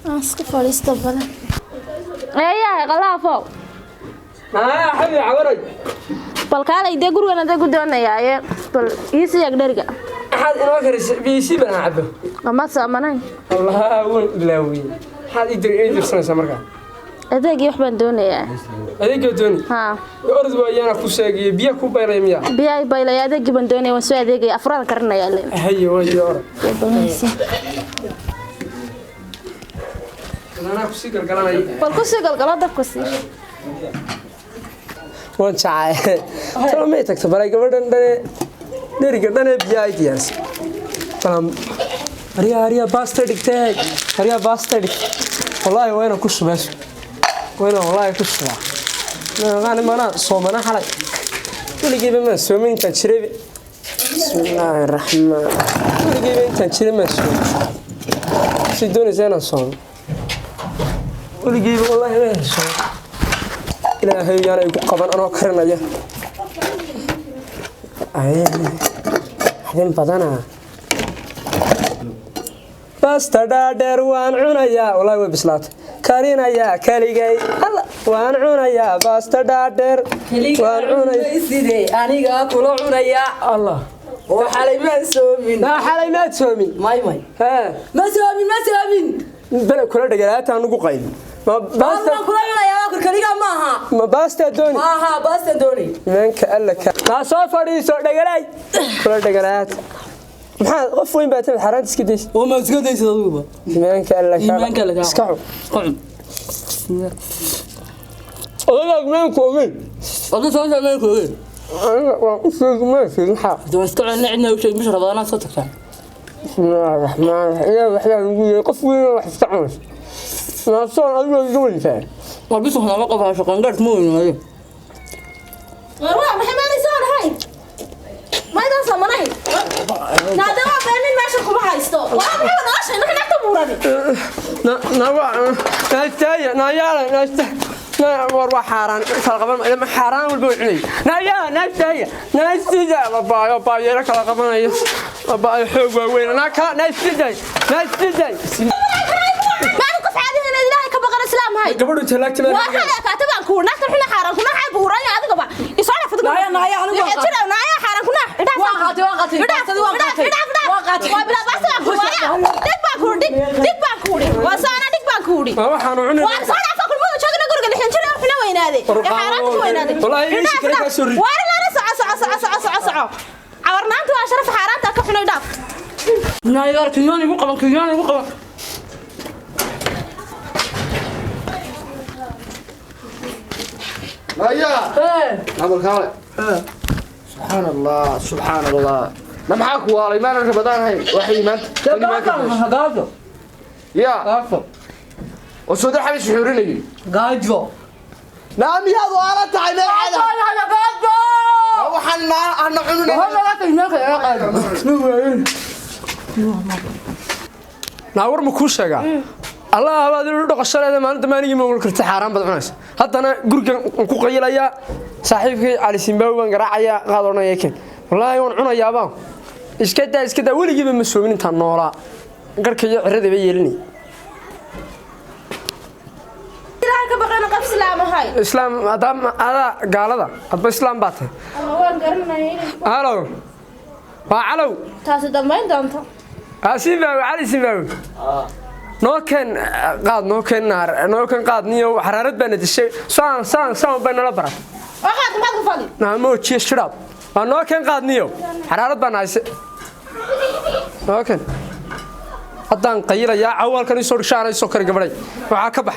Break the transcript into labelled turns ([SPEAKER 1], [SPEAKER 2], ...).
[SPEAKER 1] اسك فاريستا بلا ايه قلافو
[SPEAKER 2] حبيبي عوري
[SPEAKER 1] بل كالي دي غورغنا دا غدونايا بل يسي يغدرغا
[SPEAKER 2] حد انو كريس بيسي بنا عبو
[SPEAKER 1] ما سامناي
[SPEAKER 2] الله وين بلاوي حد يدري سنه marka
[SPEAKER 1] adeegi wax baan doonayaa
[SPEAKER 2] adeegi dooni
[SPEAKER 1] ha
[SPEAKER 2] orod waayana ku sheegay biyo ku baylay miya
[SPEAKER 1] biyo baylay adeegi baan doonayaa waan soo adeegay afraad karnaya leen
[SPEAKER 2] hayo wayo orod أنا كسي قلقلاني
[SPEAKER 1] بل كسي قلقلا دبك سي
[SPEAKER 2] وان جاي تو ما تكتب على غبدن ديري غدن بياي دياس فلام اريا باستدك اريا باستدك والله وين كسباس وين والله كسبا انا ما صومنا حلي ولقي بما سومين تشرب بسم الله الرحمن ولقي بما تشرب مسوم سيدوني زين صوم ولقي والله ما صوم إلهي أنا يقبل أنا كرنايا حدين بدنا بس تدار وان عنايا والله وبسلات كارينا يا كاليجي الله وان عنايا بس تدار وان عنايا
[SPEAKER 3] سيدي أنا أقول عنايا
[SPEAKER 2] الله
[SPEAKER 3] وحالي ما سومين
[SPEAKER 2] لا حالي ما تسومي
[SPEAKER 3] ماي
[SPEAKER 2] ها
[SPEAKER 3] ما سومين
[SPEAKER 2] بلا كل دقيقة أنا نقول ما
[SPEAKER 3] بس كل عنايا أقول كليجا معها
[SPEAKER 2] ما باستا دوني
[SPEAKER 3] ها بس دوني
[SPEAKER 2] منك قال لك ما صافري سو دغلاي كل دغلات maxaa qof weyn baa tan xaraan iska deys
[SPEAKER 3] oo ma iska deys aduuba
[SPEAKER 2] iimaanka Allah iska odaga iimaanku ogeyn
[SPEAKER 3] odaga soo iimaanku ogeyn
[SPEAKER 2] waa u sheegmay fiixa
[SPEAKER 3] doo iska cidna u sheeg mish rabadana soo tagtaa
[SPEAKER 2] bismillahir rahmaanir rahiim waxaan ugu yeeray qof weyn wax iska cunay naasoon adigu igu weyntaa
[SPEAKER 3] waa bisu xana ma qabaa shaqan gaar ma weyn
[SPEAKER 1] waa maxay soo rahay ما يدان سمناي نادى ما بيني ماشي كما هايستو waa maxay wadashay inta nagta buuradi
[SPEAKER 2] ناستايا نا war waa xaraan kala qaban ma xaraan walba cunay naastida baayo kala qabanayo baayo xoog waa weyn naastida
[SPEAKER 1] ما ku faadin ilaahay ka baqar islaam hay
[SPEAKER 2] gabadhu talaagta ma
[SPEAKER 1] waa xala ka taban ku naagta xina xaraan kuna xay buuran adiga ba isoo fadhiga naaya anigu waa jira naaya xaraan kuna waa qaatay waa bila basta ku dig baa ku waa saana dig baa ku
[SPEAKER 2] waxaan cunay
[SPEAKER 1] waa saana fa kulmada joogna guriga lixin jira xina weynaade xaraan ku weynaade
[SPEAKER 2] wallahi ish kale ka soo rid
[SPEAKER 1] waa la soco awarnaantu waa sharaf xaraanta ka xunay dhaaf
[SPEAKER 3] naaya kinaan igu qaban
[SPEAKER 4] هيا عمل كامل سبحان الله ما معاك والله ما انا رمضان هاي وحي ما
[SPEAKER 3] هاجو
[SPEAKER 4] يا
[SPEAKER 3] غافو
[SPEAKER 4] وسودر حبيش حوريني
[SPEAKER 3] غاجو
[SPEAKER 4] نعم يا ضوالة تعالى
[SPEAKER 3] هذا غاجو
[SPEAKER 4] وحنا انا عمرنا
[SPEAKER 3] هذا لا تنك يا غاجو
[SPEAKER 2] naawar ma ku sheega Allah abaad u dhaqashada maalinta maanigi ma wal karta xaraan bad cunaysa hadana gurigan ku qayilaya saaxiibkay Ali Simbawi waan garaacaya qaadonaya keen wallahi waan cunayaa baan iska daa waligiiba ma soomin inta noolaa garkaya cirada bay yeelini
[SPEAKER 1] ilaahay ka baqana qaf islaam hay
[SPEAKER 2] islaam adam ada gaalada adba islaam baate
[SPEAKER 1] ama waan garanayay
[SPEAKER 2] halo waa calow
[SPEAKER 1] taas dambayn doonto
[SPEAKER 2] Simbawi Ali Simbawi nookan qaad niyo xaraarad baan dishay saan baan la baray
[SPEAKER 1] waxaad ma ku fadhi
[SPEAKER 2] naamo jeeshiraad waa nookan qaad niyo xaraarad baan hayse nookan haddaan qayilaya awalkan soo dhashaanay soo kar gabadhay waxa ka bax